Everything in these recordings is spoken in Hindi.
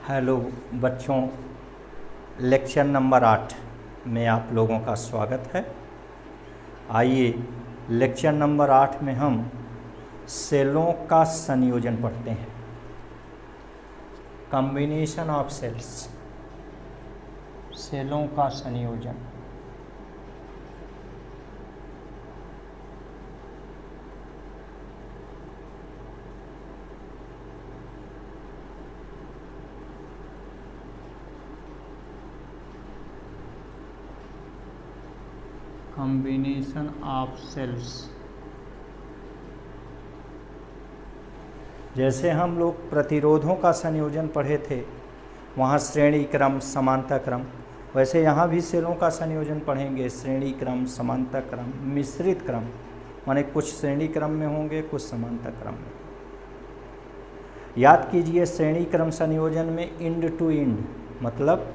हेलो बच्चों, लेक्चर नंबर 8 में आप लोगों का स्वागत है। आइए लेक्चर नंबर 8 में हम सेलों का संयोजन पढ़ते हैं। कॉम्बिनेशन ऑफ सेल्स, सेलों का संयोजन। Combination of cells. जैसे हम लोग प्रतिरोधों का संयोजन पढ़े थे, वहाँ श्रेणी क्रम समांतर क्रम, वैसे यहाँ भी सेलों का संयोजन पढ़ेंगे। श्रेणी क्रम, समांतर क्रम, मिश्रित क्रम, माने कुछ श्रेणी क्रम में होंगे, कुछ समांतर क्रम में। याद कीजिए, श्रेणी क्रम संयोजन में इंड टू इंड मतलब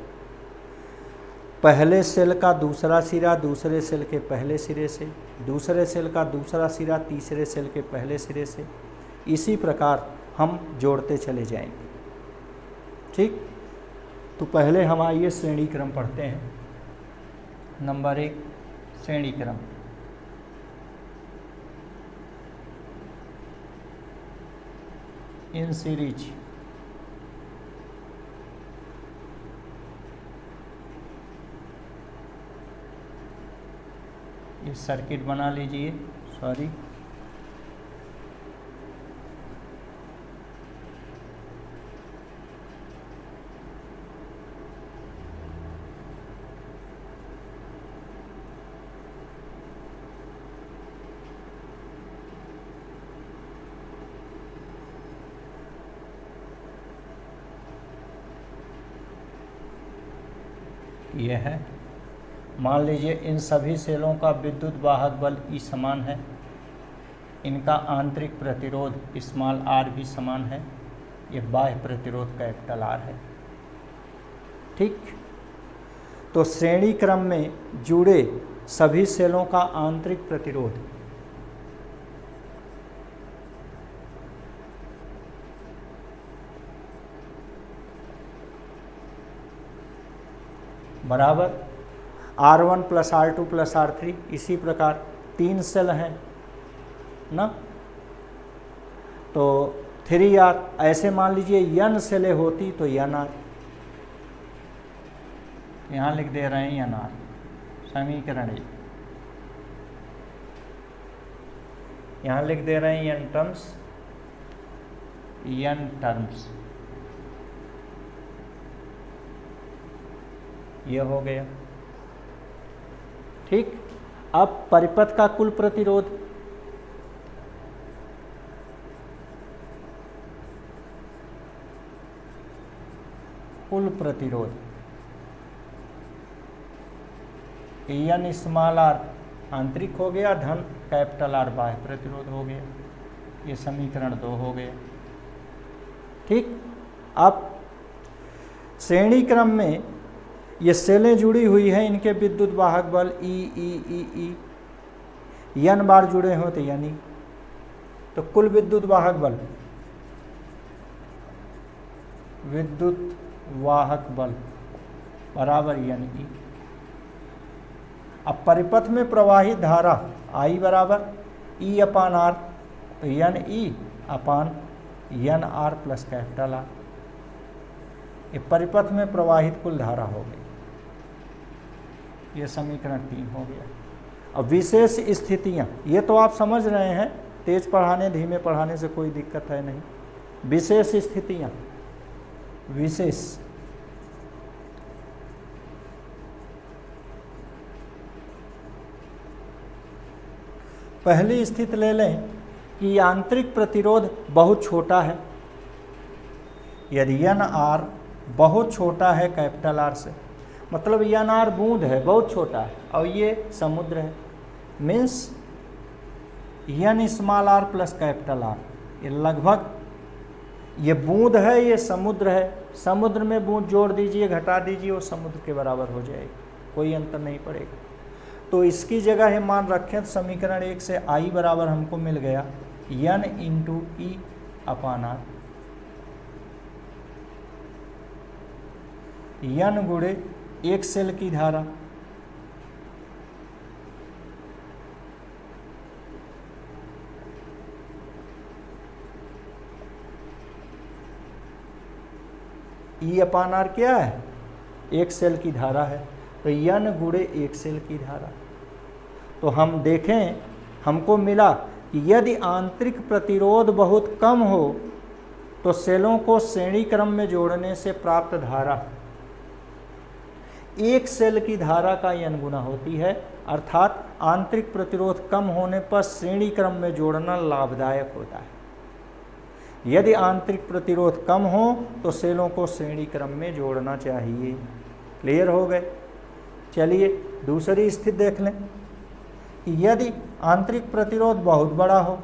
पहले सेल का दूसरा सिरा दूसरे सेल के पहले सिरे से, दूसरे सेल का दूसरा सिरा तीसरे सेल के पहले सिरे से, इसी प्रकार हम जोड़ते चले जाएंगे। ठीक, तो पहले हम आइए श्रेणी क्रम पढ़ते हैं। नंबर 1 श्रेणी क्रम। इन सीरीज ये सर्किट बना लीजिए। सॉरी, यह है। मान लीजिए इन सभी सेलों का विद्युत वाहक बल E समान है, इनका आंतरिक प्रतिरोध स्मॉल r भी समान है, ये बाह्य प्रतिरोध कैपिटल R है। ठीक, तो श्रेणी क्रम में जुड़े सभी सेलों का आंतरिक प्रतिरोध बराबर R1 + R2 + R3। इसी प्रकार 3 सेल हैं ना, तो 3R। ऐसे मान लीजिए n सेलें होती तो nr, यहाँ लिख दे रहे हैं nr। समीकरण 1 यहाँ लिख दे रहे हैं n टर्म्स, ये हो गया। ठीक, अब परिपथ का कुल प्रतिरोध, कुल प्रतिरोध n स्मॉल r आंतरिक हो गया, धन कैपिटल R बाह्य प्रतिरोध हो गया। ये समीकरण 2 हो गया। ठीक, अब श्रेणी क्रम में ये सेलें जुड़ी हुई हैं, इनके विद्युत वाहक बल E n बार जुड़े हो तो यानी, तो कुल विद्युत वाहक बल, विद्युत वाहक बल बराबर E। अब परिपथ में प्रवाहित धारा I बराबर E/R, तो NE/NR प्लस कैपिटल R। ये परिपथ में प्रवाहित कुल धारा हो गई। ये समीकरण 3 हो गया। अब विशेष स्थितियां, ये तो आप समझ रहे हैं, तेज पढ़ाने धीमे पढ़ाने से कोई दिक्कत है नहीं। विशेष स्थितियां, विशेष पहली स्थिति ले लें कि आंतरिक प्रतिरोध बहुत छोटा है। यदि nr बहुत छोटा है कैपिटल R से, मतलब nr बूंद है, बहुत छोटा है, और ये समुद्र है, means n small r plus capital R। ये लगभग, ये बूंद है, ये समुद्र है। समुद्र में बूंद जोड़ दीजिए, घटा दीजिए, वो समुद्र के बराबर हो जाएगी, कोई अंतर नहीं पड़ेगा। तो इसकी जगह है मान रखें तो समीकरण 1 से I बराबर हमको मिल गया n × E/R। n गुणे एक सेल की धारा। E/R क्या है? एक सेल की धारा है, तो n गुणे एक सेल की धारा। तो हम देखें, हमको मिला कि यदि आंतरिक प्रतिरोध बहुत कम हो तो सेलों को श्रेणी क्रम में जोड़ने से प्राप्त धारा एक सेल की धारा का n गुना होती है, अर्थात आंतरिक प्रतिरोध कम होने पर श्रेणी क्रम में जोड़ना लाभदायक होता है। यदि आंतरिक प्रतिरोध कम हो तो सेलों को श्रेणी क्रम में जोड़ना चाहिए। क्लियर हो गए? चलिए दूसरी स्थिति देख लें कि यदि आंतरिक प्रतिरोध बहुत बड़ा हो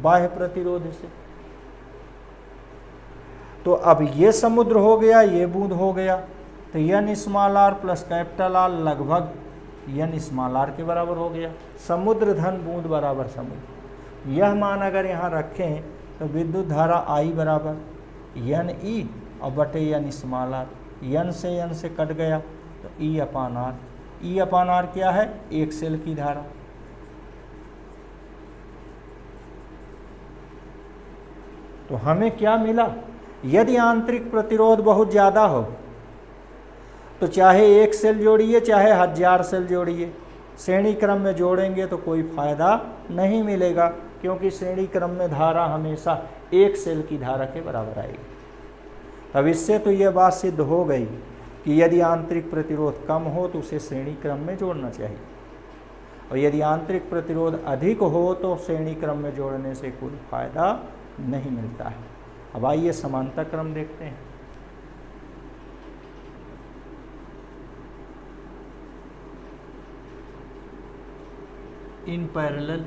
बाह्य प्रतिरोध से, तो अब ये समुद्र हो गया, ये बूंद हो गया, तो n प्लस R लगभग n के बराबर हो गया। समुद्र धन बूंद बराबर समुद्र। यह मान अगर यहाँ रखें तो विद्युत धारा I बराबर NE और बटे n n से कट गया तो E/R। E/R क्या है? एक सेल की धारा। तो हमें क्या मिला? यदि आंतरिक प्रतिरोध बहुत ज़्यादा हो तो चाहे एक सेल जोड़िए चाहे 1000 सेल जोड़िए, श्रेणी क्रम में जोड़ेंगे तो कोई फायदा नहीं मिलेगा, क्योंकि श्रेणी क्रम में धारा हमेशा एक सेल की धारा के बराबर आएगी। तब इससे तो यह बात सिद्ध हो गई कि यदि आंतरिक प्रतिरोध कम हो तो उसे श्रेणी क्रम में जोड़ना चाहिए, और यदि आंतरिक प्रतिरोध अधिक हो तो श्रेणी क्रम में जोड़ने से कोई फायदा नहीं मिलता है। अब आइए समांतर क्रम देखते हैं। इन पैरेलल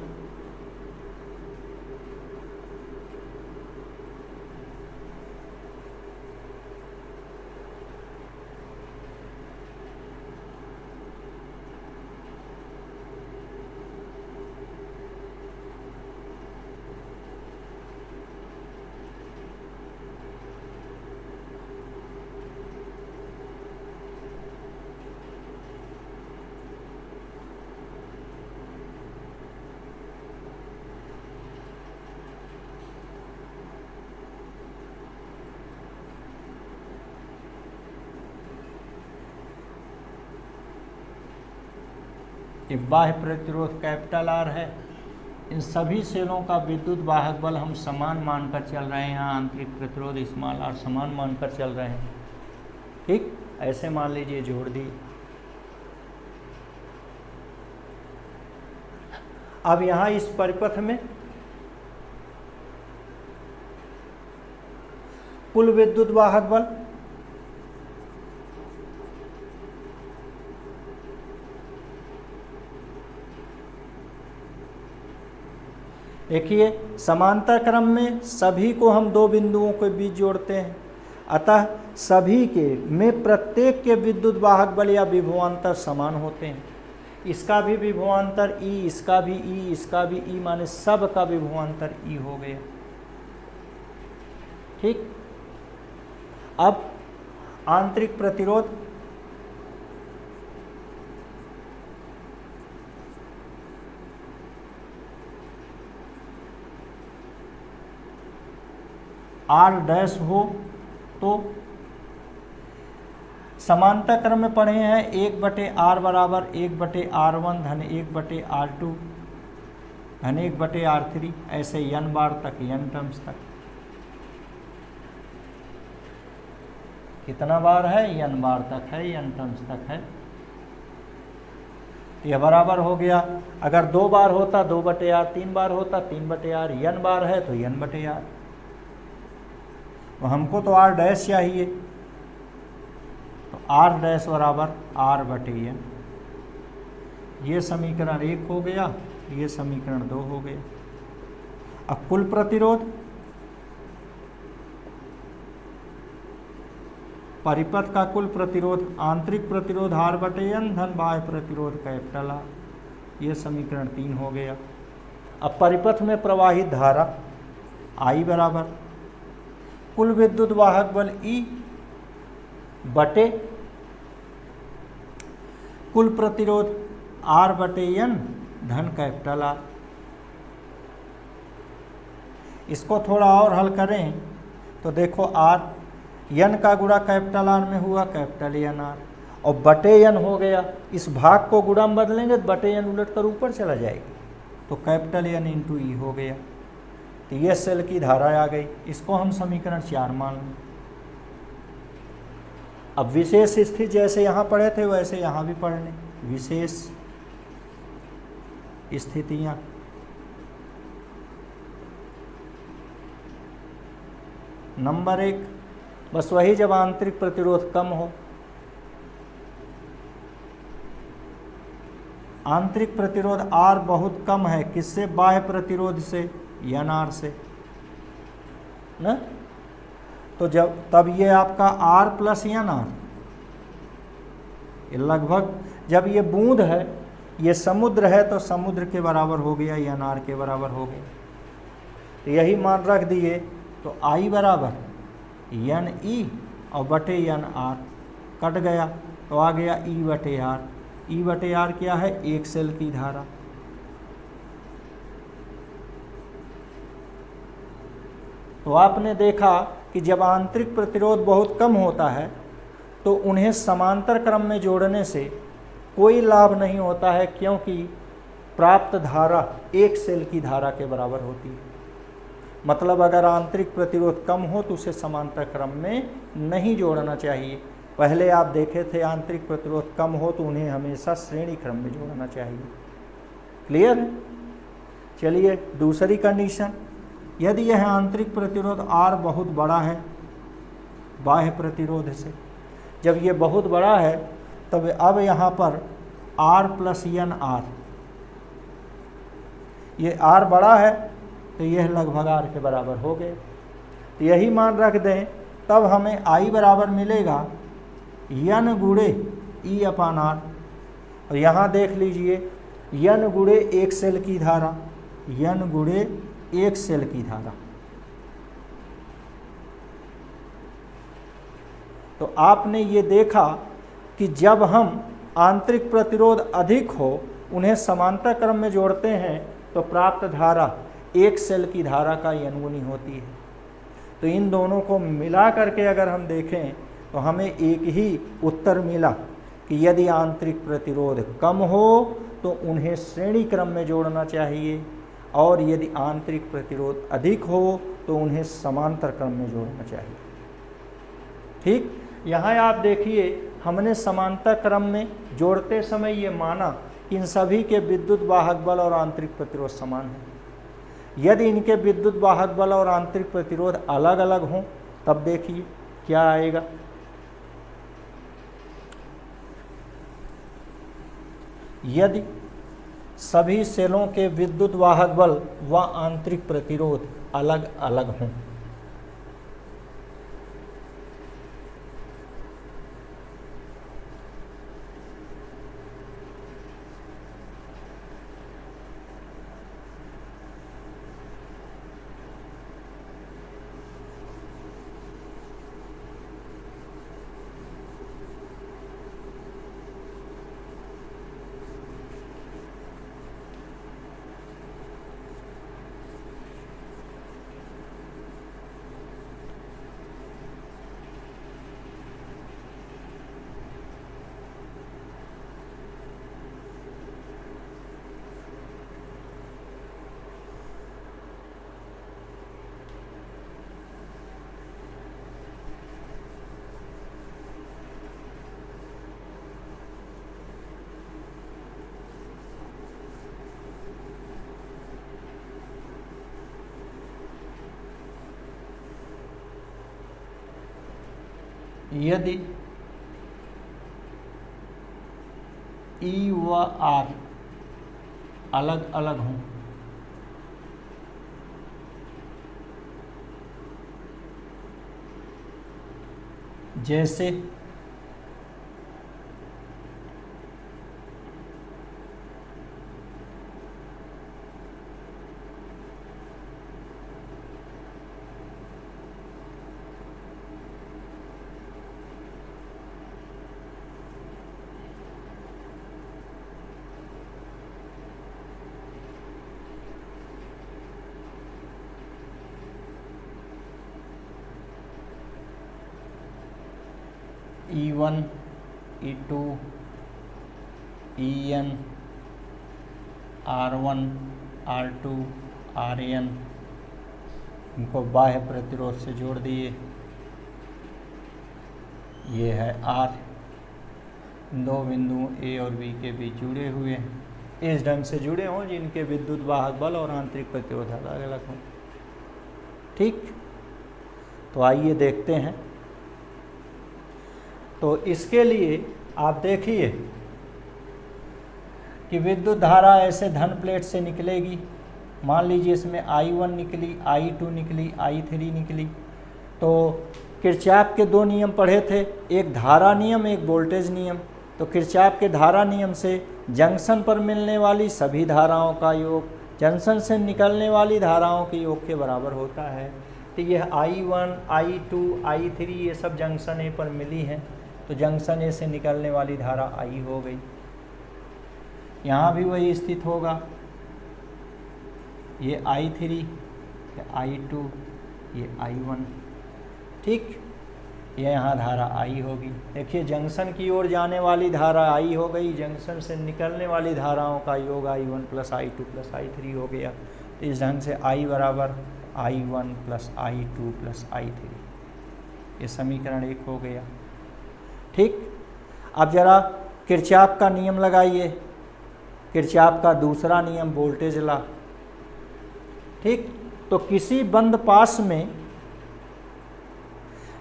ये बाह्य प्रतिरोध R है। इन सभी सेलों का विद्युत वाहक बल हम समान मानकर चल रहे हैं। यहाँ आंतरिक प्रतिरोध r समान मानकर चल रहे हैं। ठीक, ऐसे मान लीजिए, जोड़ दिए। अब यहाँ इस परिपथ में कुल विद्युत वाहक बल देखिए, समांतर क्रम में सभी को हम दो बिंदुओं के बीच जोड़ते हैं, अतः सभी के में प्रत्येक के विद्युत वाहक बल या विभवांतर समान होते हैं। इसका भी विभवांतर E, इसका भी E, इसका भी E, माने सब का विभवांतर E हो गया। ठीक, अब आंतरिक प्रतिरोध R' हो तो समांतर क्रम में पढ़े हैं 1/R बराबर 1/R1 धन 1/R2 धन 1/R3, ऐसे n बार तक, n टर्म्स तक। कितना बार है? n बार तक है, n टर्म्स तक है। यह बराबर हो गया, अगर 2 बार होता 2/R, 3 बार होता 3/R, n बार है तो n/R। तो हमको तो R' चाहिए, तो R' बराबर R/n। ये समीकरण 1 हो गया, ये समीकरण 2 हो गया। अब कुल प्रतिरोध, परिपथ का कुल प्रतिरोध, आंतरिक प्रतिरोध R/n धन बाह्य प्रतिरोध R, ये समीकरण 3 हो गया। अब परिपथ में प्रवाहित धारा I बराबर कुल विद्युत वाहक बल E बटे कुल प्रतिरोध R/N धन कैपिटल R। इसको थोड़ा और हल करें तो देखो R N का गुणा कैपिटल R में हुआ कैपिटल NR, और बटे N हो गया, इस भाग को गुणा में बदलेंगे तो बटे N उलट कर ऊपर चला जाएगी, तो कैपिटल N इंटू ई हो गया। तो ये सेल की धारा आ गई, इसको हम समीकरण 4 मान लें। अब विशेष स्थिति जैसे यहाँ पढ़े थे वैसे यहाँ भी पढ़ लें, विशेष स्थितियाँ। नंबर 1, बस वही जब आंतरिक प्रतिरोध कम हो। आंतरिक प्रतिरोध R बहुत कम है, किससे? बाह्य प्रतिरोध से, NR से ना। तो तब ये आपका R प्लस NR, ये लगभग, जब ये बूंद है, ये समुद्र है तो समुद्र के बराबर हो गया, NR के बराबर हो गया। तो यही मान रख दिए, तो I बराबर NE और बटे NR कट गया, तो आ गया E/R। E/R क्या है? एक सेल की धारा। तो आपने देखा कि जब आंतरिक प्रतिरोध बहुत कम होता है तो उन्हें समांतर क्रम में जोड़ने से कोई लाभ नहीं होता है, क्योंकि प्राप्त धारा एक सेल की धारा के बराबर होती है। मतलब अगर आंतरिक प्रतिरोध कम हो तो उसे समांतर क्रम में नहीं जोड़ना चाहिए। पहले आप देखे थे आंतरिक प्रतिरोध कम हो तो उन्हें हमेशा श्रेणी क्रम में जोड़ना चाहिए। क्लियर है? चलिए दूसरी कंडीशन, यदि यह आंतरिक प्रतिरोध R बहुत बड़ा है बाह्य प्रतिरोध से, जब ये बहुत बड़ा है तब अब यहाँ पर R प्लस NR, ये R बड़ा है तो यह लगभग R के बराबर हो गए। तो यही मान रख दें, तब हमें I बराबर मिलेगा N गुणे E/R। और यहाँ देख लीजिए N गुणे एक सेल की धारा, N गुणे एक सेल की धारा। तो आपने ये देखा कि जब हम आंतरिक प्रतिरोध अधिक हो उन्हें समांतर क्रम में जोड़ते हैं तो प्राप्त धारा एक सेल की धारा का n गुनी होती है। तो इन दोनों को मिला करके अगर हम देखें तो हमें एक ही उत्तर मिला कि यदि आंतरिक प्रतिरोध कम हो तो उन्हें श्रेणी क्रम में जोड़ना चाहिए, और यदि आंतरिक प्रतिरोध अधिक हो तो उन्हें समांतर क्रम में जोड़ना चाहिए। ठीक, यहाँ आप देखिए हमने समांतर क्रम में जोड़ते समय ये माना कि इन सभी के विद्युत वाहक बल और आंतरिक प्रतिरोध समान है। यदि इनके विद्युत वाहक बल और आंतरिक प्रतिरोध अलग अलग हों तब देखिए क्या आएगा। यदि सभी सेलों के विद्युत वाहक बल व आंतरिक प्रतिरोध अलग अलग हों, यदि E व R अलग अलग हों, जैसे E1 E2 EN R1 R2 RN इनको बाह्य प्रतिरोध से जोड़ दिए। ये है R, दो बिंदुओं A और B के बीच जुड़े हुए हैं। इस ढंग से जुड़े हों जिनके विद्युत वाहक बल और आंतरिक प्रतिरोध अलग अलग हों। ठीक, तो आइए देखते हैं। तो इसके लिए आप देखिए कि विद्युत धारा ऐसे धन प्लेट से निकलेगी। मान लीजिए इसमें I1 निकली, I2 निकली, I3 निकली। तो किरचॉफ के दो नियम पढ़े थे, एक धारा नियम, एक वोल्टेज नियम। तो किरचॉफ के धारा नियम से जंक्शन पर मिलने वाली सभी धाराओं का योग जंक्शन से निकलने वाली धाराओं के योग के बराबर होता है। तो यह I1 I2 I3 ये सब जंक्शन ए पर मिली हैं, तो जंक्शन ए से निकलने वाली धारा I हो गई। यहाँ भी वही स्थित होगा, ये I3, ये I2, ये I1। ठीक, ये यहाँ धारा I होगी। देखिए जंक्शन की ओर जाने वाली धारा I हो गई, जंक्शन से निकलने वाली धाराओं का योग I1 + I2 + I3 हो गया। तो इस ढंग से I बराबर I1 + I2 + I3, ये समीकरण 1 हो गया। ठीक, अब जरा किरचॉफ का नियम लगाइए, किरचॉफ का दूसरा नियम वोल्टेज लॉ। ठीक, तो किसी बंद पास में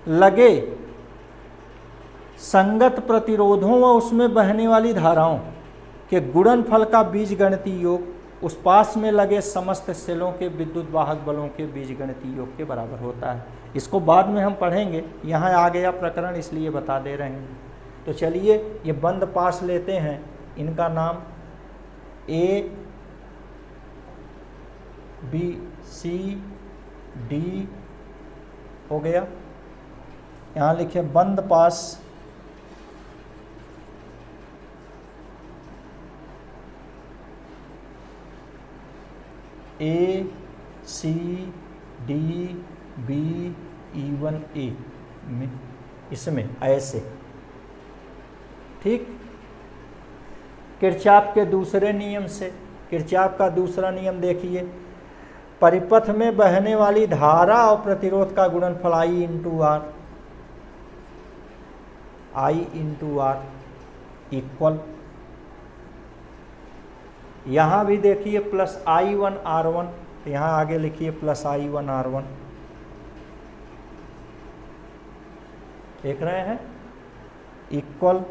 लगे संगत प्रतिरोधों व उसमें बहने वाली धाराओं के गुणनफल का बीजगणितीय योग उस पास में लगे समस्त सेलों के विद्युत वाहक बलों के बीजगणितीय योग के बराबर होता है। इसको बाद में हम पढ़ेंगे, यहाँ आ गया प्रकरण इसलिए बता दे रहे हैं। तो चलिए ये बंद पास लेते हैं, इनका नाम A B C D हो गया। यहाँ लिखे बंद पास A C D B E1 A में, इसमें ऐसे। ठीक, किरचॉफ के दूसरे नियम से, किरचॉफ का दूसरा नियम देखिए, परिपथ में बहने वाली धारा और प्रतिरोध का गुणनफल I × R इक्वल, यहाँ भी देखिए +I1 R1, यहाँ आगे लिखिए +I1 R1, देख रहे हैं, इक्वल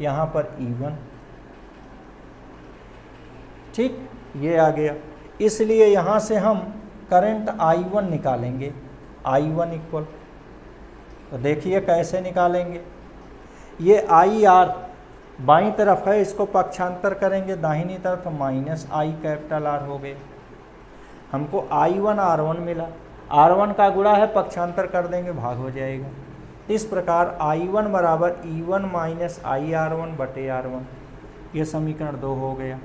यहाँ पर E1। ठीक, ये आ गया। इसलिए यहाँ से हम करंट I1 निकालेंगे, I1 इक्वल, तो देखिए कैसे निकालेंगे। ये IR बाईं तरफ है, इसको पक्षांतर करेंगे दाहिनी तरफ, -I R हो गए। हमको I1 R1 मिला, R1 का गुणा है, पक्षांतर कर देंगे, भाग हो जाएगा। इस प्रकार I1 बराबर E1 - I R1 बटे R1, ये समीकरण 2 हो गया।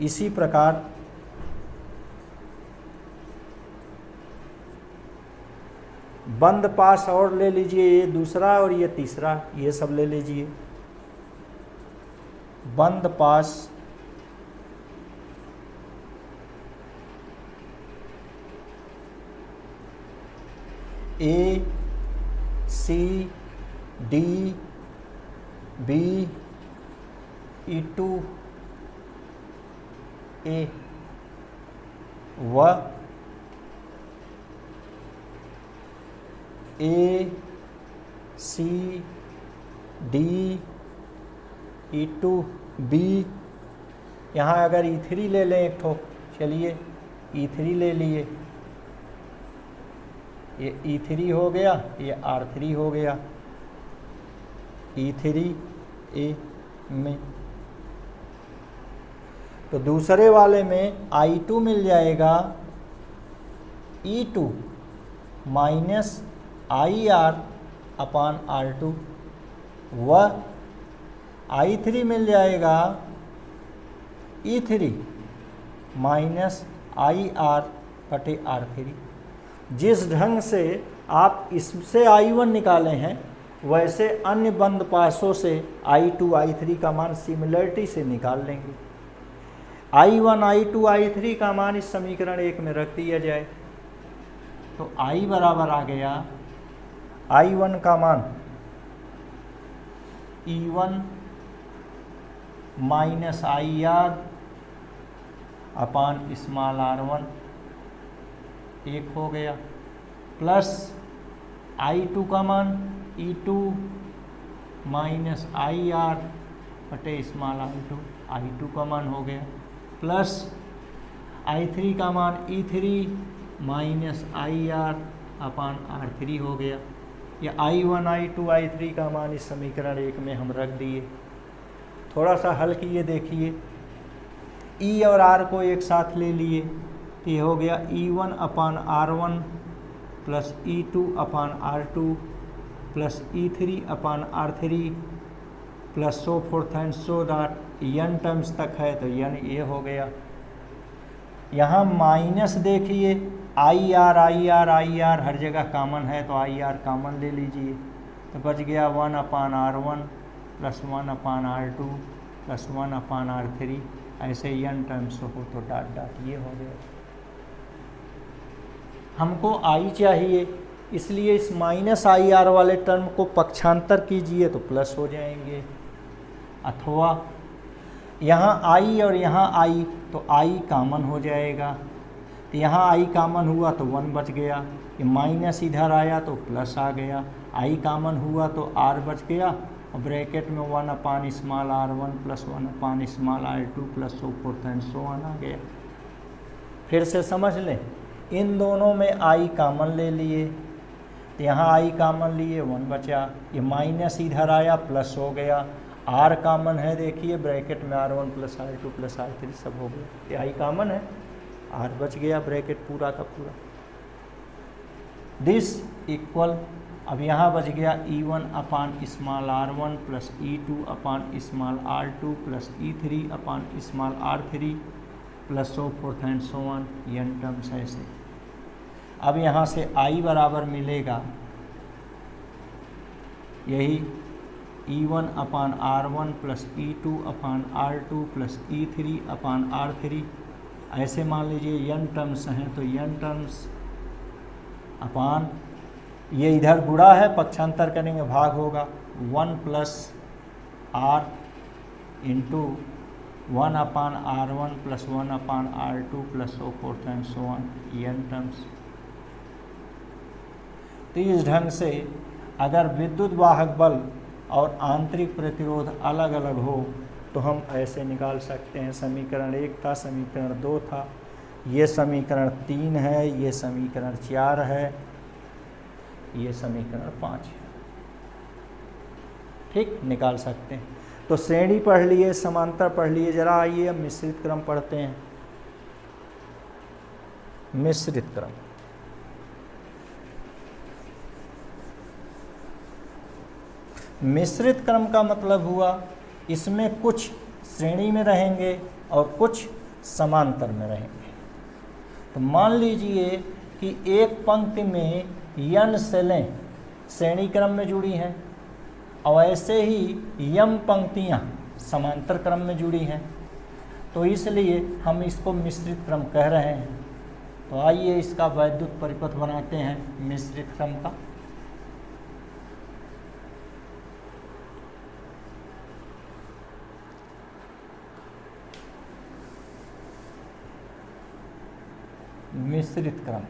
इसी प्रकार बंद पास और ले लीजिए, ये दूसरा और ये तीसरा, ये सब ले लीजिए। बंद पास A C D B E2 A व A C D E2 B, यहाँ अगर E3 ले लें एक ठो, चलिए E3 ले लिए, ये E3 हो गया, ये R3 हो गया, E3 A में। तो दूसरे वाले में I2 मिल जाएगा E2 - IR अपान R2 व I3 मिल जाएगा E3 - IR बटे R3। जिस ढंग से आप इससे I1 निकाले हैं, वैसे अन्य बंद पासों से I2 I3 का मान सिमिलरिटी से निकाल लेंगे। I1 I2 I3 का मान इस समीकरण 1 में रख दिया जाए तो I बराबर आ गया I1 का मान E1 माइनस IR अपान स्मॉल r1 एक हो गया, प्लस I2 का मान E2 माइनस IR बटे स्मॉल r2 I2 का मान हो गया, प्लस I3 का मान E3 माइनस IR अपान R3 हो गया। या I1 I2 I3 का मान इस समीकरण 1 में हम रख दिए। थोड़ा सा हल किए देखिए, E और R को एक साथ ले लिए, ये हो गया E1 upon R1 plus E2 upon R2 plus E3 upon R3 plus so forth and so that n terms तक है तो n ये हो गया। यहाँ माइनस देखिए IR IR IR हर जगह कॉमन है तो IR कॉमन ले लीजिए तो बच गया 1 अपान R1 प्लस 1 अपान R2 प्लस 1 अपान R3, ऐसे n टर्म्स हो तो डॉट डॉट ये हो गया। हमको I चाहिए, इसलिए इस माइनस IR वाले टर्म को पक्षांतर कीजिए तो प्लस हो जाएंगे, अथवा यहाँ I और यहाँ I तो I कॉमन हो जाएगा, तो यहाँ I कॉमन हुआ तो 1 बच गया, ये माइनस इधर आया तो प्लस आ गया, I कॉमन हुआ तो R बच गया और ब्रैकेट में 1 upon small r1 plus 1 upon small r2 plus so forth and so on आ गया। फिर से समझ लें, इन दोनों में I कॉमन ले लिए तो यहाँ I कॉमन लिए 1 बचा, ये माइनस इधर आया प्लस हो गया, R कॉमन है देखिए ब्रैकेट में r1 plus r2 plus r3 सब हो गया, ये I कॉमन है, R बच गया ब्रैकेट पूरा का पूरा। दिस इक्वल, अब यहाँ बच गया E1 upon small r1 plus E2 upon small r2 plus E3 upon small r3 plus so forth and so on n terms ऐसे। अब यहाँ से I बराबर मिलेगा यही E1 अपान R1 प्लस E2 अपान R2 प्लस E3 अपान R3, ऐसे मान लीजिए n टर्म्स हैं तो n टर्म्स अपान ये इधर गुणा है, पक्षांतर करेंगे भाग होगा 1 plus R into 1 upon R1 plus 1 upon R2 plus so forth and so on n terms. तो इस ढंग से अगर विद्युत वाहक बल और आंतरिक प्रतिरोध अलग अलग हो तो हम ऐसे निकाल सकते हैं। समीकरण 1 था, समीकरण 2 था, ये समीकरण 3 है, ये समीकरण 4 है, ये समीकरण 5 है। ठीक, निकाल सकते हैं। तो श्रेणी पढ़ लिए, समांतर पढ़ लिए, जरा आइए अब मिश्रित क्रम पढ़ते हैं। मिश्रित क्रम, मिश्रित क्रम का मतलब हुआ इसमें कुछ श्रेणी में रहेंगे और कुछ समांतर में रहेंगे। तो मान लीजिए कि एक पंक्ति में n सेलें श्रेणी क्रम में जुड़ी हैं और ऐसे ही m पंक्तियां समांतर क्रम में जुड़ी हैं, तो इसलिए हम इसको मिश्रित क्रम कह रहे हैं। तो आइए इसका वैद्युत परिपथ बनाते हैं मिश्रित क्रम का। मिश्रित क्रम,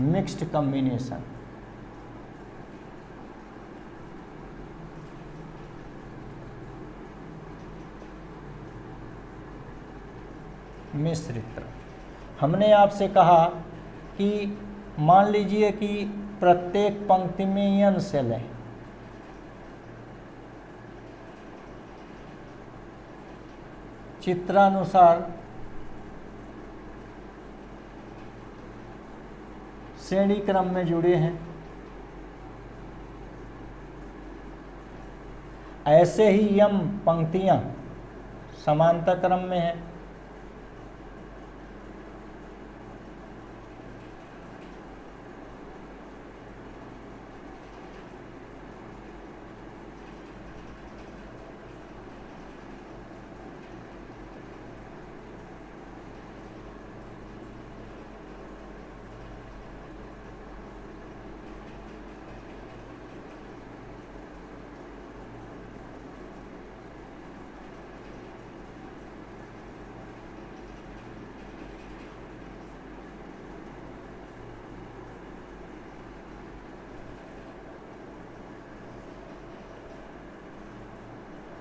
मिक्स्ड कॉम्बिनेशन, मिश्रित क्रम। हमने आपसे कहा कि मान लीजिए कि प्रत्येक पंक्ति में n सेल है, चित्रानुसार श्रेणी क्रम में जुड़े हैं। ऐसे ही m पंक्तियां समांतर क्रम में हैं।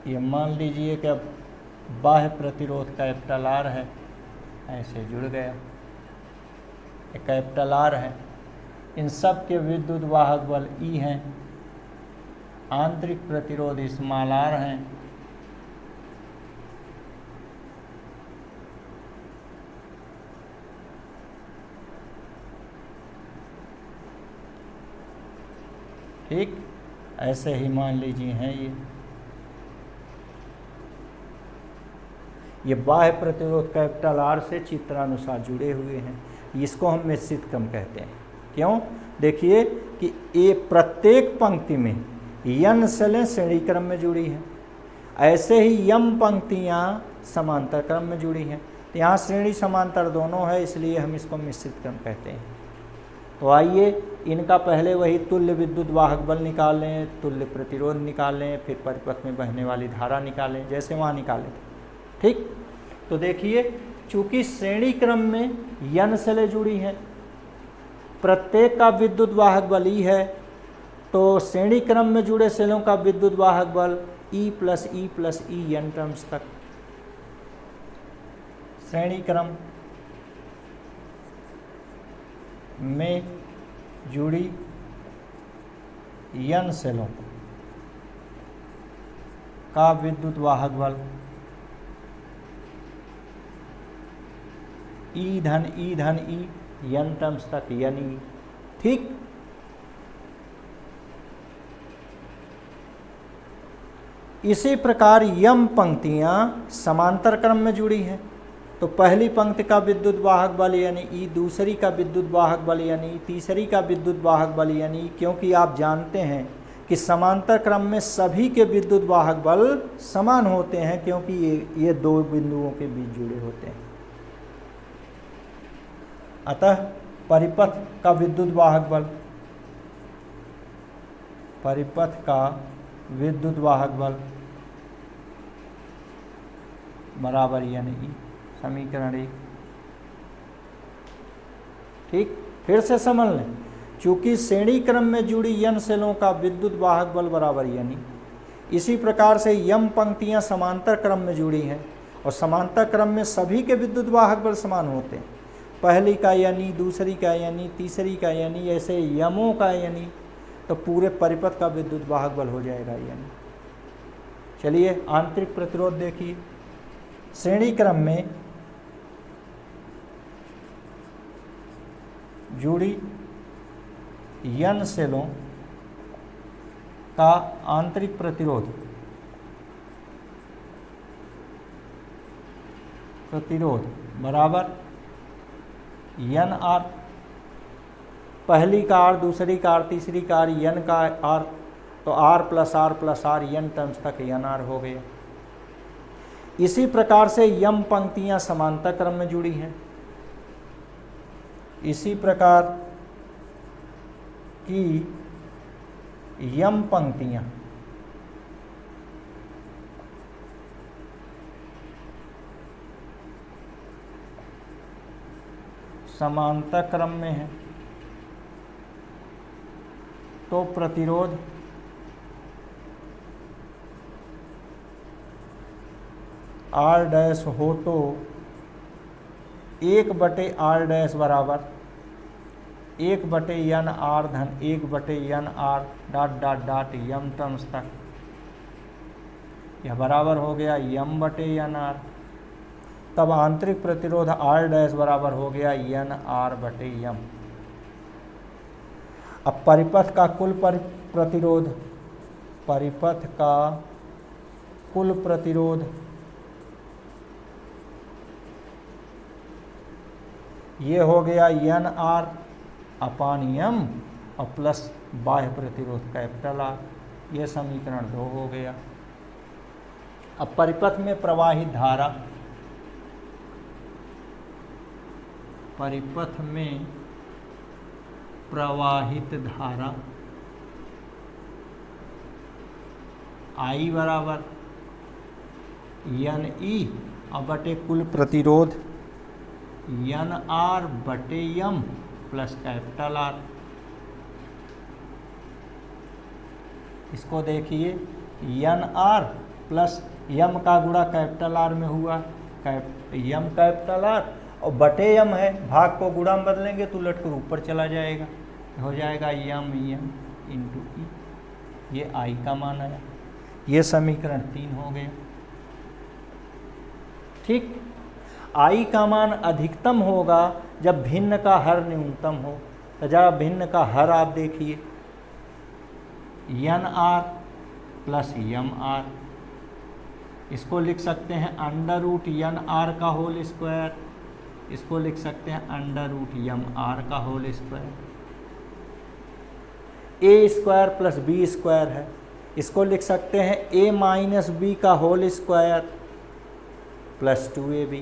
ये मान लीजिए कि अब बाह्य प्रतिरोध कैपिटल आर है, ऐसे जुड़ गया, ये कैपिटल आर है, इन सब के विद्युत वाहक बल ई हैं, आंतरिक प्रतिरोध स्मॉल आर हैं, ठीक, ऐसे ही मान लीजिए हैं ये बाह्य प्रतिरोध कैपिटल आर से चित्रानुसार जुड़े हुए हैं, इसको हम मिश्रित क्रम कहते हैं। क्यों? देखिए कि ये प्रत्येक पंक्ति में n सेलें श्रेणी क्रम में जुड़ी हैं, ऐसे ही m पंक्तियां समांतर क्रम में जुड़ी हैं। तो यहाँ श्रेणी समांतर दोनों है, इसलिए हम इसको मिश्रित क्रम कहते हैं। तो आइए इनका पहले वही तुल्य विद्युत वाहक बल निकाल लें, तुल्य प्रतिरोध निकाल लें, फिर परिपथ में बहने वाली धारा निकालें, जैसे वहाँ निकाले थे। ठीक, तो देखिए चूंकि श्रेणी क्रम में n सेलें जुड़ी हैं, प्रत्येक का विद्युत वाहक बल ई है, तो श्रेणी क्रम में जुड़े सेलों का विद्युत वाहक बल E प्लस ई n टर्म्स तक। श्रेणी क्रम में जुड़ी n सेलों का विद्युत वाहक बल ई धन ई n टर्म्स तक यानी, ठीक। इसी प्रकार यम पंक्तियां समांतर क्रम में जुड़ी हैं, तो पहली पंक्ति का विद्युत वाहक बल यानी ई, दूसरी का विद्युत वाहक बल यानी ई, तीसरी का विद्युत वाहक बल यानी ई, क्योंकि आप जानते हैं कि समांतर क्रम में सभी के विद्युत वाहक बल समान होते हैं, क्योंकि ये दो बिंदुओं के बीच जुड़े होते हैं। अतः परिपथ का विद्युत वाहक बल, परिपथ का विद्युत वाहक बल बराबर यानी ई, समीकरण 1। ठीक, फिर से समझ लें, चूंकि श्रेणी क्रम में जुड़ी n सेलों का विद्युत वाहक बल बराबर यानी, इसी प्रकार से यम पंक्तियां समांतर क्रम में जुड़ी हैं और समांतर क्रम में सभी के विद्युत वाहक बल समान होते हैं। पहली का यानी, दूसरी का यानी, तीसरी का यानी, ऐसे यमों का यानी, तो पूरे परिपथ का विद्युत वाहक बल हो जाएगा यानी। चलिए आंतरिक प्रतिरोध देखिए, श्रेणी क्रम में जुड़ी n सेलों का आंतरिक प्रतिरोध बराबर n आर, पहली का आर, दूसरी का आर, तीसरी का आर, n का आर, तो r plus R n terms तक n आर हो गया। इसी प्रकार से यम पंक्तियां समांतर क्रम में जुड़ी हैं, इसी प्रकार की यम पंक्तियां समांतर क्रम में है, तो प्रतिरोध आर डैश हो तो 1/r बराबर 1/n आर धन 1/n आर डॉट यम टर्म्स तक, यह बराबर हो गया m/n आर। तब आंतरिक प्रतिरोध आर डैश बराबर हो गया n/r/m। अब परिपथ का कुल प्रतिरोध, परिपथ का कुल प्रतिरोध ये हो गया n/r/m और प्लस बाह्य प्रतिरोध कैपिटल आर, ये समीकरण 2 हो गया। अब परिपथ में प्रवाहित धारा, परिपथ में प्रवाहित धारा I बराबर NE और बटे कुल प्रतिरोध n/r/m प्लस कैपिटल आर। इसको देखिए n/r प्लस यम का गुणा कैपिटल आर में हुआ, यम कैपिटल आर और बटे यम है, भाग को गुणा में बदलेंगे तो उलट कर ऊपर चला जाएगा, हो जाएगा यम इंटू ई, ये आई का मान आया। ये समीकरण 3 हो गया। ठीक, आई का मान अधिकतम होगा जब भिन्न का हर न्यूनतम हो। तो जब भिन्न का हर आप देखिए, N R plus M R, इसको लिख सकते हैं अंडर रूट एन आर का होल स्क्वायर, इसको लिख सकते हैं अंडर रूट यम आर का whole square. A square plus B square है, इसको लिख सकते हैं ए माइनस बी का होल स्क्वायर प्लस 2ab।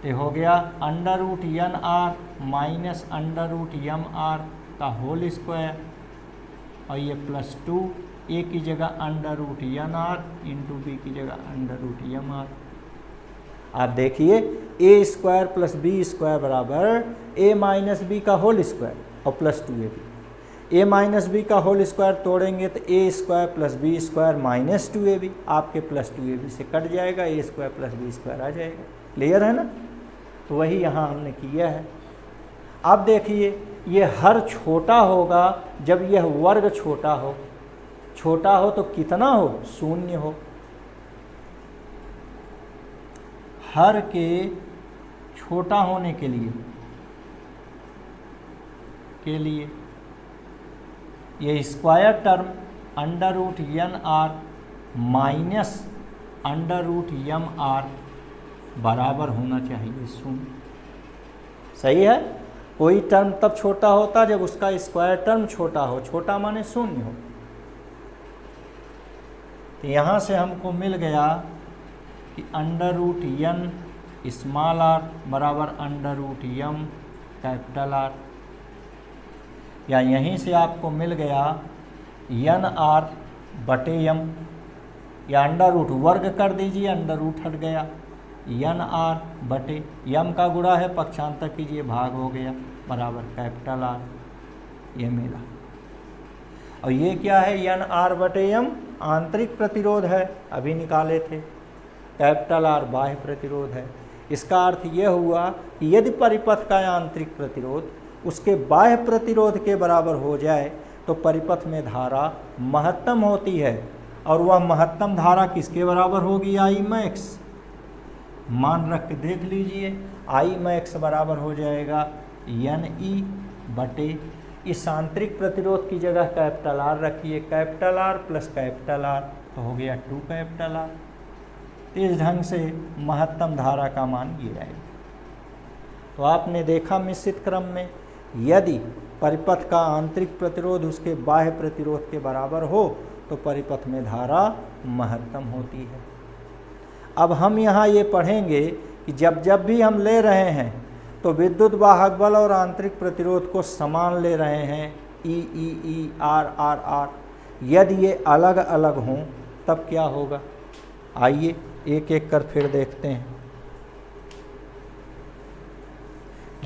तो हो गया under root N R minus under root यम आर का होल स्क्वायर, और ये प्लस 2, ए की जगह under root N R into B की जगह अंडर रूट यम आर। आप देखिए A square plus B square बराबर ए माइनस बी का होल स्क्वायर और plus 2ab। A minus B का होल स्क्वायर तोड़ेंगे तो A square plus B square minus 2ab, आपके प्लस 2ab से कट जाएगा, A square plus B square आ जाएगा। क्लियर है ना? तो वही यहाँ हमने किया है। अब देखिए ये हर छोटा होगा जब यह वर्ग छोटा हो। छोटा हो तो कितना हो? 0 हो। हर के छोटा होने के लिए ये square term under root N R minus under root यम आर बराबर होना चाहिए 0। सही है? कोई टर्म तब छोटा होता जब उसका स्क्वायर टर्म छोटा हो, छोटा माने 0 हो। तो यहाँ से हमको मिल गया कि under root n small r बराबर under root m capital R, या यहीं से आपको मिल गया एन आर बटे यम, या अंडर रूट वर्ग कर दीजिए, अंडर रूट हट गया, एन आर बटे यम का गुणा है, पक्षांतर कीजिए, भाग हो गया बराबर कैपिटल आर, ये मिला। और ये क्या है? एन आर बटे यम आंतरिक प्रतिरोध है, अभी निकाले थे। कैपिटल आर बाह्य प्रतिरोध है। इसका अर्थ यह हुआ कि यदि परिपथ का आंतरिक प्रतिरोध उसके बाह्य प्रतिरोध के बराबर हो जाए तो परिपथ में धारा महत्तम होती है, और वह महत्तम धारा किसके बराबर होगी? I max. मान रख के देख लीजिए, आई मैक्स बराबर हो जाएगा एन ई बटे, इस आंतरिक प्रतिरोध की जगह कैपिटल आर रखिए, capital R plus capital R तो हो गया 2 कैपिटल आर। इस ढंग से महत्तम धारा का मान ये आएगा। तो आपने देखा मिश्रित क्रम में यदि परिपथ का आंतरिक प्रतिरोध उसके बाह्य प्रतिरोध के बराबर हो तो परिपथ में धारा महत्तम होती है। अब हम यहाँ ये पढ़ेंगे कि जब जब भी हम ले रहे हैं तो विद्युत वाहक बल और आंतरिक प्रतिरोध को समान ले रहे हैं, ई आर आर आर, यदि ये अलग अलग हों तब क्या होगा? आइए एक एक कर फिर देखते हैं।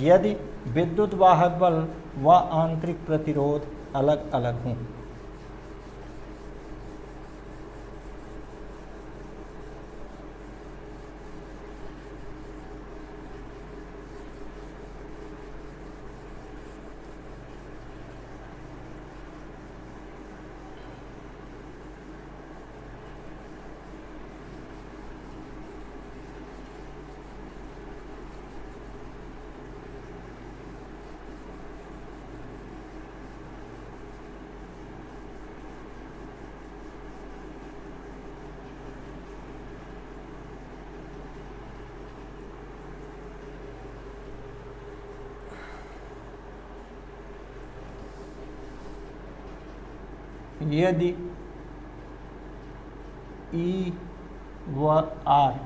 यदि विद्युत वाहक बल व आंतरिक प्रतिरोध अलग अलग हों, यदि ई व आर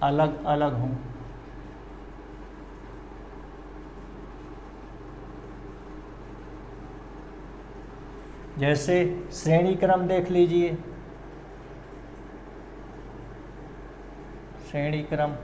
अलग अलग हों, जैसे श्रेणी क्रम देख लीजिए, श्रेणी क्रम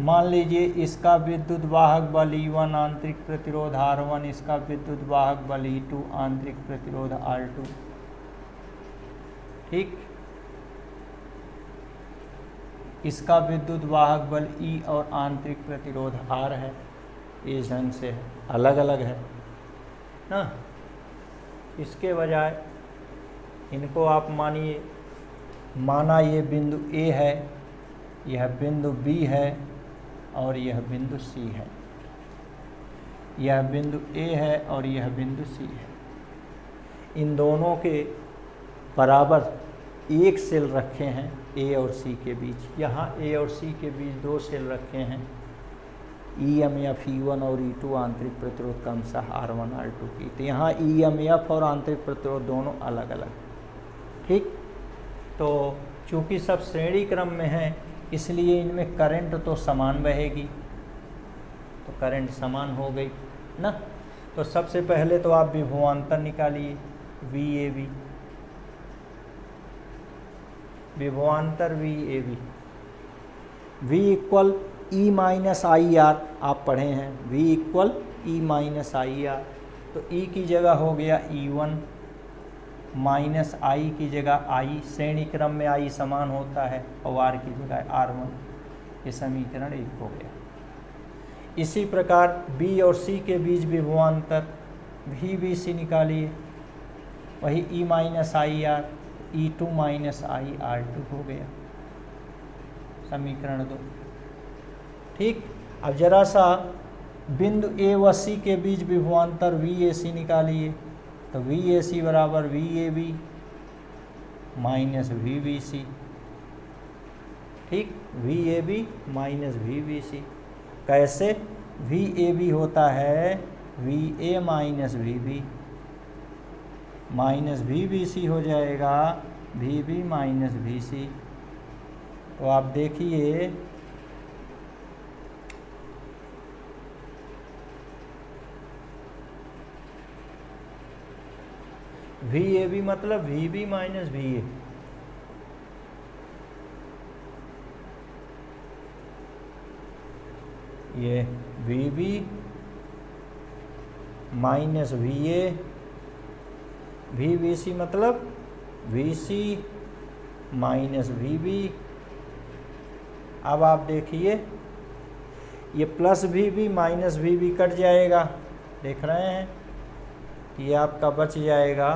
मान लीजिए इसका विद्युत वाहक बल E1 आंतरिक प्रतिरोध R1, इसका विद्युत वाहक बल E2 आंतरिक प्रतिरोध R2। ठीक, इसका विद्युत वाहक बल E और आंतरिक प्रतिरोध R है। इस ढंग से है, अलग अलग है ना। इसके बजाय इनको आप मानिए, माना ये बिंदु A है, यह बिंदु B है और यह बिंदु C है। यह बिंदु A है और यह बिंदु C है। इन दोनों के बराबर एक सेल रखे हैं A और C के बीच। यहाँ A और C के बीच दो सेल रखे हैं, EMF E1 और E2 आंतरिक प्रतिरोध क्रमशः R1 R2 की। तो यहाँ EMF और आंतरिक प्रतिरोध दोनों अलग अलग। ठीक, तो चूँकि सब श्रेणी क्रम में हैं, इसलिए इनमें करंट तो समान बहेगी, तो करंट समान हो गई ना। तो सबसे पहले तो आप विभवांतर निकालिए, VAB, विभवांतर VAB। V equal E minus I R, आप पढ़े हैं, V equal E minus I R. तो E की जगह हो गया E1 माइनस I की जगह I, श्रेणी क्रम में I समान होता है, और R की जगह R1। ये समीकरण 1 हो गया। इसी प्रकार B और C के बीच विभवांतर VBC निकालिए, वही E minus I R, E2 minus I R2 हो गया, समीकरण 2। ठीक, अब जरा सा बिंदु A व C के बीच विभवांतर VAC निकालिए, तो VAC बराबर VAB माइनस VBC। ठीक, VAB माइनस VBC। कैसे? VAB होता है VA minus VB, minus VBC हो जाएगा VB माइनस VC। तो आप देखिए, VAB मतलब VB माइनस VA। ये VB माइनस VA, VBC मतलब VC माइनस VB। अब आप देखिए, ये plus VB minus VB cut जाएगा, देख रहे हैं, ये आपका बच जाएगा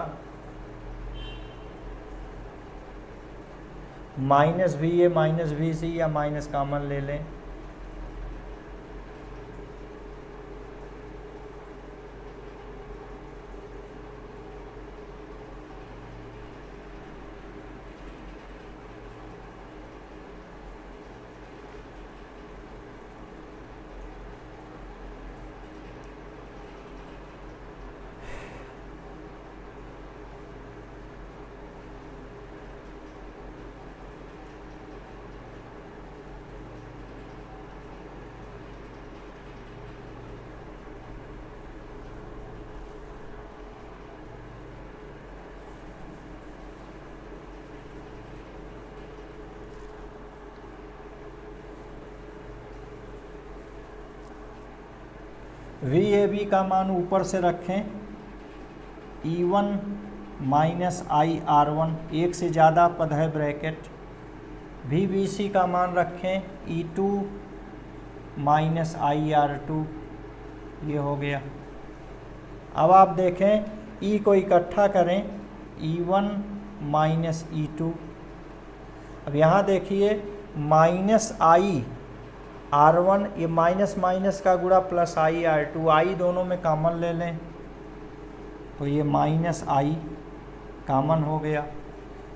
माइनस VA माइनस VC, या माइनस कॉमन ले लें, VAB का मान ऊपर से रखें, E1 माइनस आई R1, एक से ज़्यादा पद है ब्रैकेट। VBC का मान रखें E2 माइनस आई R2, ये हो गया। अब आप देखें, E को इकट्ठा करें, E1 माइनस E2। अब यहाँ देखिए, माइनस आई R1, ये माइनस माइनस का गुणा प्लस आई R2, I दोनों में कॉमन ले लें, तो ये माइनस I कॉमन हो गया।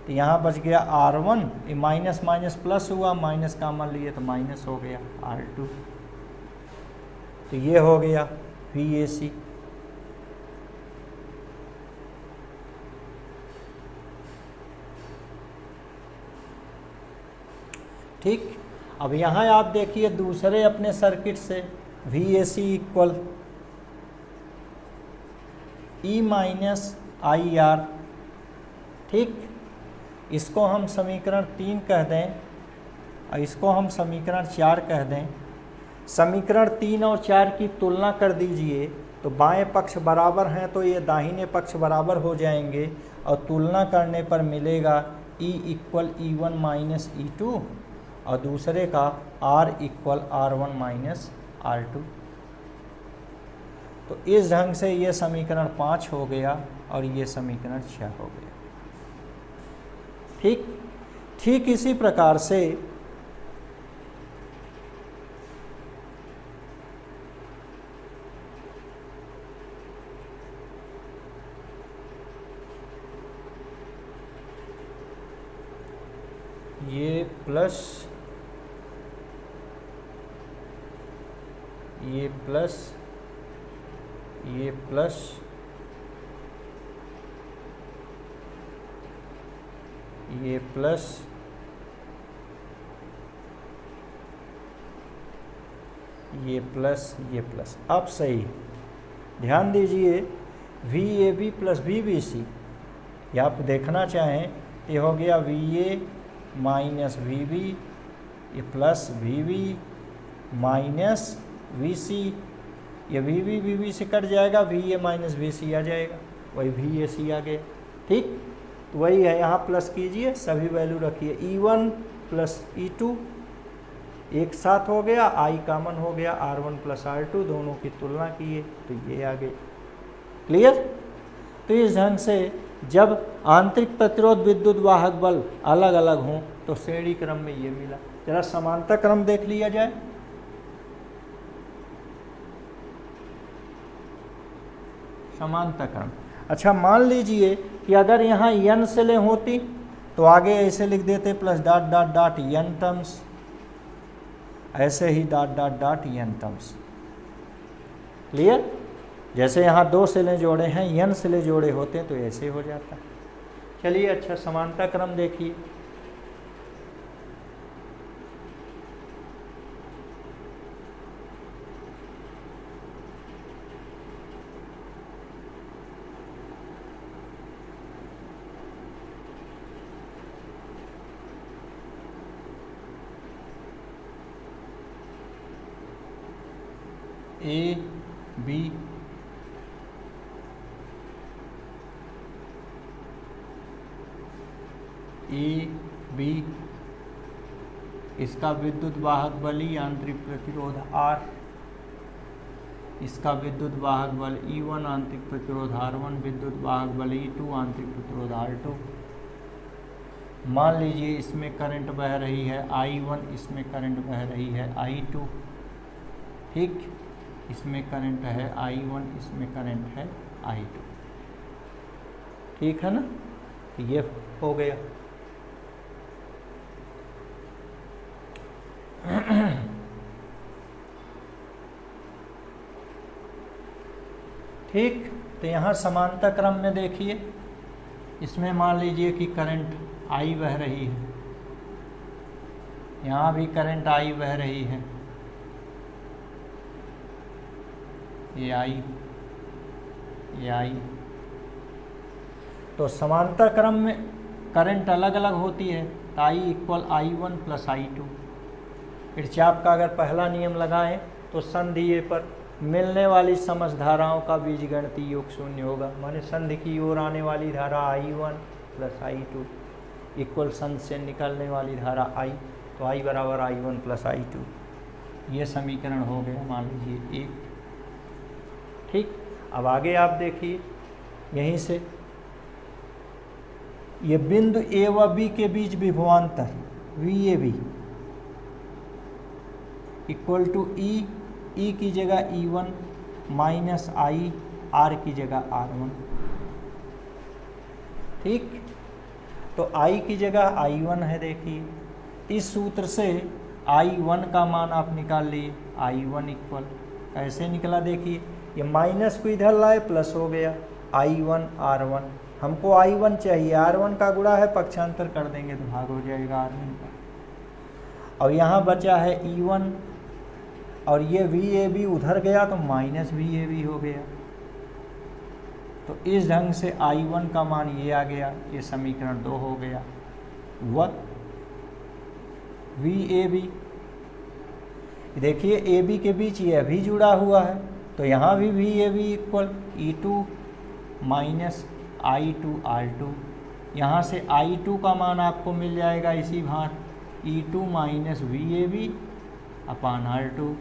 तो यहाँ बच गया R1, ये माइनस माइनस प्लस हुआ, माइनस कॉमन लिए तो माइनस हो गया R2। तो ये हो गया VAC। ठीक, अब यहाँ आप देखिए दूसरे अपने सर्किट से, VAC equal E minus I R. ठीक, इसको हम समीकरण 3 कह दें और इसको हम समीकरण 4 कह दें, समीकरण 3 और 4 की तुलना कर दीजिए तो बाएं पक्ष बराबर हैं तो ये दाहिने पक्ष बराबर हो जाएंगे और तुलना करने पर मिलेगा E equal E1 minus E2 और दूसरे का R equal R1 minus R2। तो इस ढंग से ये समीकरण 5 हो गया और ये समीकरण 6 हो गया। ठीक इसी प्रकार से ये प्लस ये प्लस ये प्लस ये प्लस ये प्लस ये प्लस। अब सही ध्यान दीजिए VAB प्लस VBC, या आप देखना चाहें ये हो गया VA माइनस VB ये प्लस VB माइनस VC, ये VB से कट जाएगा, VA माइनस VC आ जाएगा, वही VAC आ गया। ठीक, तो वही है, यहाँ प्लस कीजिए, सभी वैल्यू रखिए, E1 प्लस E2 एक साथ हो गया, I कॉमन हो गया, R1 प्लस R2 दोनों की तुलना किए तो ये आ गए। क्लियर? तो इस ढंग से जब आंतरिक प्रतिरोध विद्युत वाहक बल अलग अलग हों तो श्रेणी क्रम में ये मिला। जरा समांतर क्रम देख लिया जाए। समांतर क्रम, अच्छा मान लीजिए कि अगर यहाँ n सेलें होती तो आगे ऐसे लिख देते plus dot dot dot n terms, ऐसे ही dot dot dot n terms. Clear? जैसे यहाँ 2 सेलें जोड़े हैं, n सेलें जोड़े होते तो ऐसे हो जाता। चलिए अच्छा समांतर क्रम देखिए। A B B इसका विद्युत वाहक बल E, आंतरिक प्रतिरोध R, इसका विद्युत वाहक बल E1, आंतरिक प्रतिरोध R1, विद्युत वाहक बल E2, आंतरिक प्रतिरोध R2। मान लीजिए इसमें करंट बह रही है I1, इसमें करंट बह रही है I2। ठीक, इसमें करंट है I1, इसमें करंट है I2। ठीक है ना? ये हो गया। ठीक, तो यहाँ समांतर क्रम में देखिए, इसमें मान लीजिए कि करंट I बह रही है, यहाँ भी करंट I बह रही है, ये I। तो समांतर क्रम में करंट अलग अलग होती है, तो I equal I1 plus I2। Kirchhoff का अगर पहला नियम लगाएं तो संधि ए पर मिलने वाली समधाराओं का बीजगणितीय योग शून्य होगा, माने संधि की ओर आने वाली धारा I1 प्लस I2 इक्वल संधि से निकलने वाली धारा I, तो I बराबर I1 प्लस I2। ये समीकरण हो गया मान लीजिए 1। ठीक, अब आगे आप देखिए, यहीं से ये बिंदु A व B के बीच विभवांतर VAB इक्वल टू E की जगह E1 माइनस I, R की जगह R1। ठीक, तो I की जगह I1 है। देखिए इस सूत्र से I1 का मान आप निकाल लिए, I1 इक्वल ऐसे निकला, देखिए ये माइनस को इधर लाए प्लस हो गया I1 R1। हमको I1 चाहिए, R1 का गुणा है, पक्षांतर कर देंगे तो भाग हो जाएगा R1 का। और यहाँ बचा है E1 और ये VAB उधर गया तो माइनस VAB हो गया। तो इस ढंग से I1 का मान ये आ गया, ये समीकरण 2 हो गया। व VAB देखिए ए बी के बीच यह भी जुड़ा हुआ है, तो यहाँ भी A B equal E2 minus I2R2। यहाँ से I2 का मान आपको मिल जाएगा इसी भांति E2 माइनस VAB अपान R2।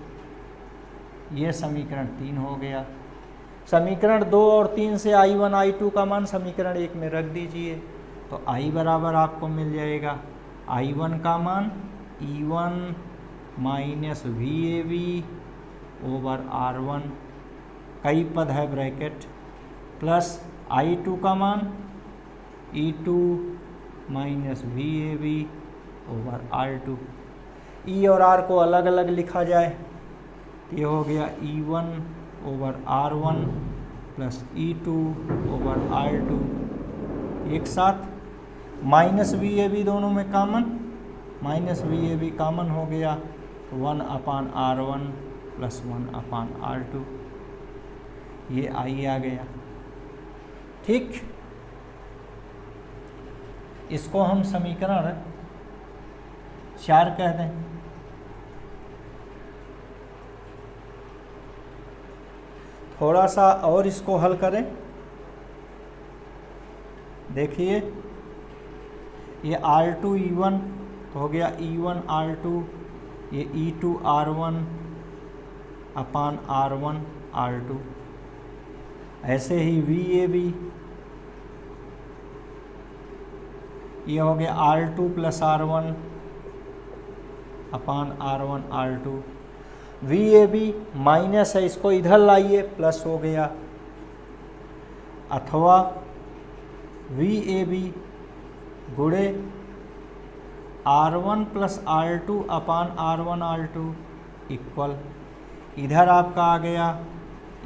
ये समीकरण 3 हो गया। समीकरण 2 और 3 से I1 I2 का मान समीकरण 1 में रख दीजिए, तो I बराबर आपको मिल जाएगा I1 का मान E1 minus VAB over R1, कई पद है ब्रैकेट, प्लस I2 का मान E2 minus VAB over R2। E और R को अलग अलग लिखा जाए, ये हो गया E1 over R1 plus E2 over R2, एक साथ माइनस VAB दोनों में कॉमन, माइनस VAB कॉमन हो गया, 1 अपान R1 प्लस 1 अपान R2, ये I आ गया। ठीक, इसको हम समीकरण 4 कह दें। थोड़ा सा और इसको हल करें। देखिए ये R2 E1 तो हो गया E1 R2, ये E2 R1 अपान R1 R2, ऐसे ही VAB ये हो गया R2 प्लस R1 अपान R1 R2। VAB माइनस है, इसको इधर लाइए, प्लस हो गया, अथवा VAB गुणे R1 प्लस R2 अपान R1 R2 इक्वल, इधर आपका आ गया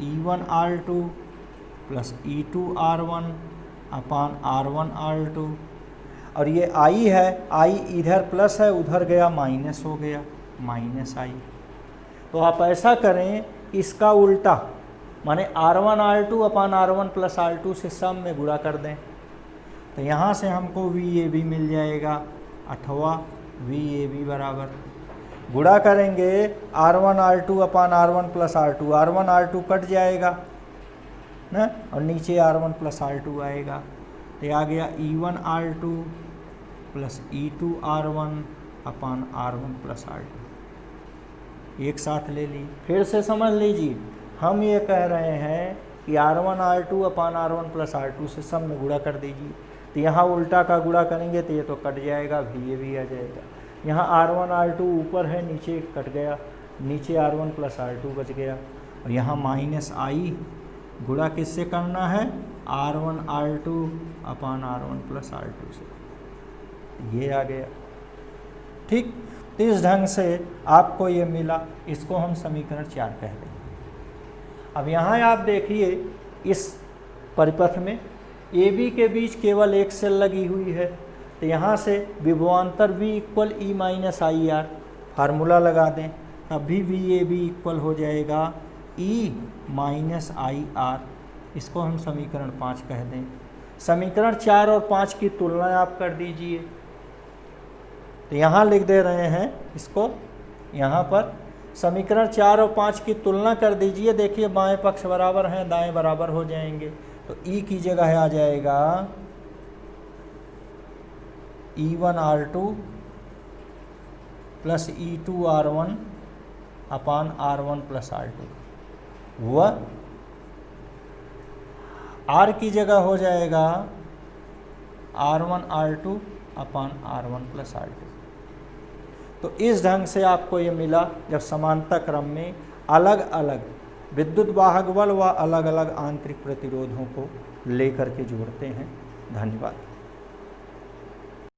E1 R2 plus E2 R1 अपान R1 R2, और ये I है, I इधर प्लस है, उधर गया माइनस हो गया, माइनस I। तो आप ऐसा करें, इसका उल्टा माने R1 R2 अपान R1 प्लस R2 से सम में गुणा कर दें, तो यहाँ से हमको VAB मिल जाएगा, अथवा VAB बराबर गुणा करेंगे R1 R2 अपान R1 plus R2, R1 R2 cut जाएगा ना, और नीचे R1 प्लस R2 आएगा, तो आ गया E1 R2 plus E2 R1 अपान R1 प्लस R2, एक साथ ले ली। फिर से समझ लीजिए, हम ये कह रहे हैं कि R1 R2 अपान R1 प्लस R2 से सम में गुणा कर दीजिए, तो यहाँ उल्टा का गुणा करेंगे तो ये तो कट जाएगा, VAB आ जाएगा। यहाँ R1 R2 ऊपर है, नीचे कट गया, नीचे R1 प्लस R2 बच गया, और यहाँ माइनस I गुणा किससे करना है, R1 R2 अपान R1 प्लस R2 से, ये आ गया। ठीक, तो इस ढंग से आपको ये मिला, इसको हम समीकरण 4 कह देंगे। अब यहाँ आप देखिए, इस परिपथ में AB के बीच केवल एक सेल लगी हुई है, तो यहाँ से विभवांतर V equal E minus IR formula लगा दें, तब भी VAB इक्वल हो जाएगा E माइनस IR, इसको हम समीकरण 5 कह दें। समीकरण 4 और 5 की तुलना आप कर दीजिए, तो यहाँ लिख दे रहे हैं इसको, यहाँ पर समीकरण 4 और 5 की तुलना कर दीजिए। देखिए बाएं पक्ष बराबर हैं, दाएं बराबर हो जाएंगे, तो E की जगह आ जाएगा E1 R2 plus E2 R1 अपान R1 प्लस R2, हुआ। R की जगह हो जाएगा R1 R2 अपान R1 प्लस R2। तो इस ढंग से आपको ये मिला, जब समांतर क्रम में अलग अलग विद्युत वाहक बल व अलग अलग आंतरिक प्रतिरोधों को लेकर के जोड़ते हैं। धन्यवाद।